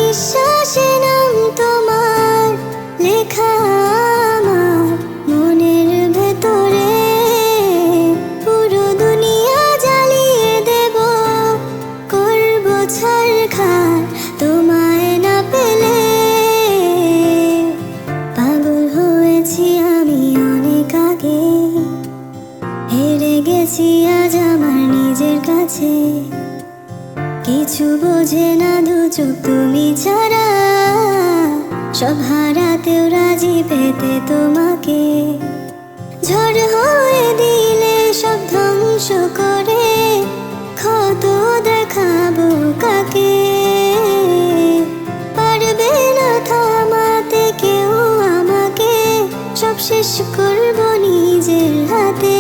নিঃশ্বাসে নাম তোমার লেখা আমার মনের ভেতরে। পুরো দুনিয়া জ্বালিয়ে দেব, করব ছারখার তোমায় না পেলে। পাগল হয়েছি আমি অনেক আগে, হেরে গেছি আজ আমার নিজের কাছে। কিছু বোঝে না দু চোখ তুমি ছাড়া, সব হারাতেও রাজি পেতে তোমাকে। ঝড় হয়ে দিলে সব ধ্বংস করে, ক্ষত দেখাবো কাকে? পারবে না থামাতে কেউ আমাকে, সব শেষ করবো নিজের হাতে।